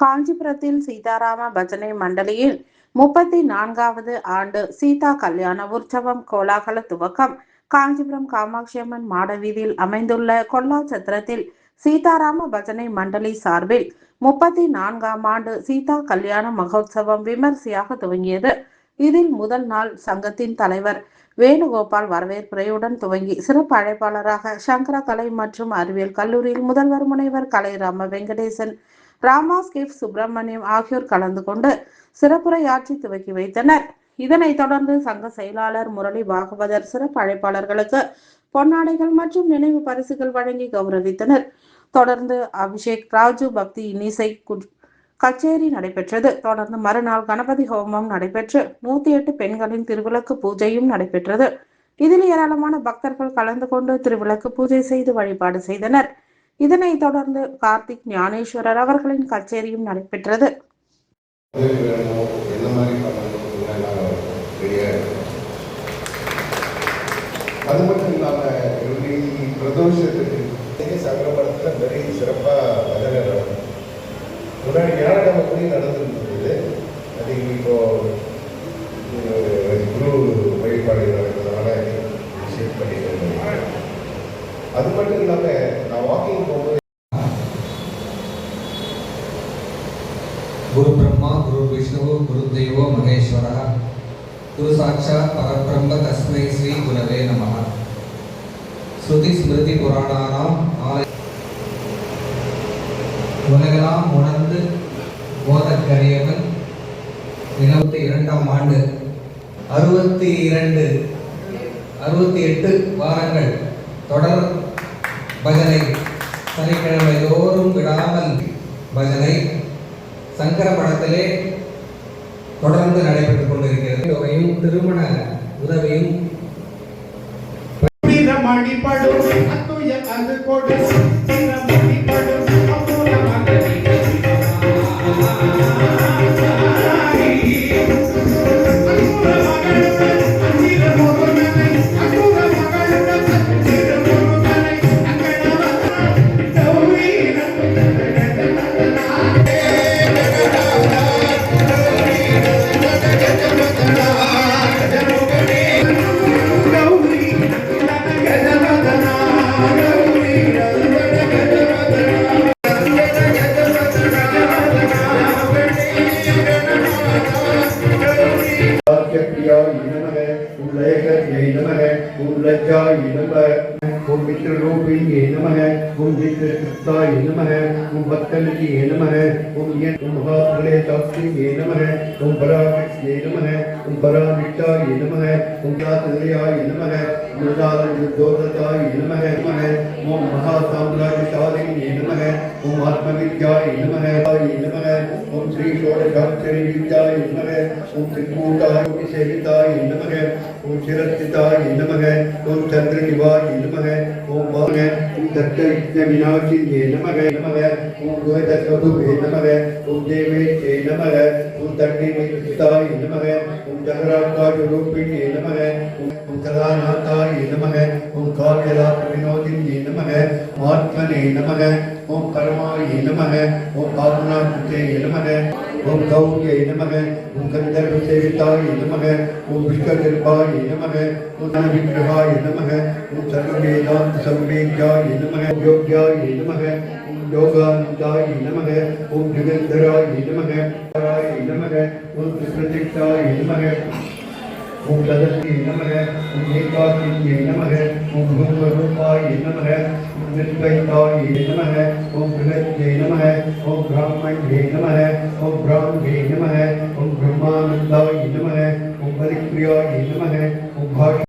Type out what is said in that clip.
காஞ்சிபுரத்தில் சீதாராம பஜனை மண்டலியில் 34வது ஆண்டு சீதா கல்யாண உற்சவம் கோலாகல துவக்கம். காஞ்சிபுரம் காமாட்சியம்மன் மாடவீதியில் அமைந்துள்ள கொல்லாச்சத்திரத்தில் சீதாராம பஜனை மண்டலி சார்பில் 34ஆம் ஆண்டு சீதா கல்யாண மகோத்சவம் விமர்சையாக துவங்கியது. இதில் முதல் நாள் சங்கத்தின் தலைவர் வேணுகோபால் வரவேற்புரையுடன் துவங்கி சிறப்பு அழைப்பாளராக சங்கரா கலை மற்றும் அறிவியல் கல்லூரியில் முதல்வர் முனைவர் கலைராம வெங்கடேசன், ராமாஸ் கிஃப்ட் சுப்பிரமணியம் ஆகியோர் கலந்து கொண்டு சிறப்புரையாற்றி துவக்கி வைத்தனர். இதனைத் தொடர்ந்து சங்க செயலாளர் முரளி பாகவதர் சிறப்பு அழைப்பாளர்களுக்கு பொன்னாடைகள் மற்றும் நினைவு பரிசுகள் வழங்கி கௌரவித்தனர். தொடர்ந்து அபிஷேக் ராஜு பக்தி இன்னிசை கச்சேரி நடைபெற்றது. தொடர்ந்து மறுநாள் கணபதி ஹோமம் நடைபெற்று 108 பெண்களின் திருவிளக்கு பூஜையும் நடைபெற்றது. இதில் ஏராளமான பக்தர்கள் கலந்து கொண்டு திருவிளக்கு பூஜை செய்து வழிபாடு செய்தனர். இதனைத் தொடர்ந்து கார்த்திக் ஞானேஸ்வரர் அவர்களின் கச்சேரியும் நடைபெற்றது. அது மட்டும் இல்லாமல் பிரதோஷத்துக்கு சங்கரமடத்தில் வெரி சிறப்பாக பஜனை நடக்கும். முன்னாடி ஞானகிழமை கூட நடந்துருந்தது. அது இப்போ குரு வழிபாடு நடக்கிறதுனால ஷிஃப்ட் பண்ணிட்டு. அது மட்டும் இல்லாமல் நான் வாக்கிங் போகும்போது குரு பிரம்மா குரு விஷ்ணு குரு தேவோ மகேஸ்வர குரு சாட்சாத் பரபிரம்ம தஸ்மை ஸ்ரீ குரவே நமஹ. ஸ்ருதி ஸ்மிருதி புராணானாம் உலகெல்லாம் உணர்ந்து போதற்கரியவன் 22ஆம் ஆண்டு 68 வாரங்கள் தொடர் பஜனை, சனிக்கிழமை தோறும் விடாமல் பஜனை சங்கர மடத்திலே தொடர்ந்து நடைபெற்றுக் கொண்டிருக்கிறது. தொகையும் திருமண உதவியும் ओम मित्ररूपिण्ये नमः, ओम मित्रकृताय नमः, ओम भक्तनिधिये नमः, ओम महाप्रलयशास्त्रिये नमः, ओम पराकृत्ये नमः, ओम पराविष्टाय नमः, ओम जातलयाय नमः, मुदालयोद्धताय नमः, ओम महासाम्राज्यशालिने नमः, ओम आत्मविद्याय नमः, ओम श्री षोडशाक्षरी विद्याय नमः, ओम त्रिकूटाय सेविताय नमः, ओम शिरस्थिताय नमः, ओम चंद्रनिवाय नमः, ओम दत्तविघ्न विनाशिन्ये नमः, ओम गोदत्तवधुवे नमः, ओम देवेशे नमः, ओम दण्डिताय नमः, ओम जगराकाशरूपिण्ये नमः, ओम कलानाथाय नमः, ओम काव्यलापविनोदिन्ये नमः, आत्मने नमः, ओम परमाय नमः, ओम पावनाकृते नमः, ओम गौर्ये नमः, ओम गंधर्वसेविताय नमः, ओम विश्वगर्भाय नमः, ओम विग्रहाय नमः, ओम सर्ववेदांत संवेद्याय नमः, योग्याय नमः, ओम योगानंदाय नमः, ओम जगद्धराय नमः, ओम प्रतीक्षाय नमः, ओम तदस्ये नमः, ओम एकाकिन्ये नमः, ओम भूमरूपाय नमः, ओम निर्भयताय नमः, ओम बृहत्ये नमः, ओम ब्राह्मण्ये नमः, ओम ब्राह्मणे नमः, ओम ब्रह्मानन्दाय नमः, ओम परिप्रियाय नमः, ओम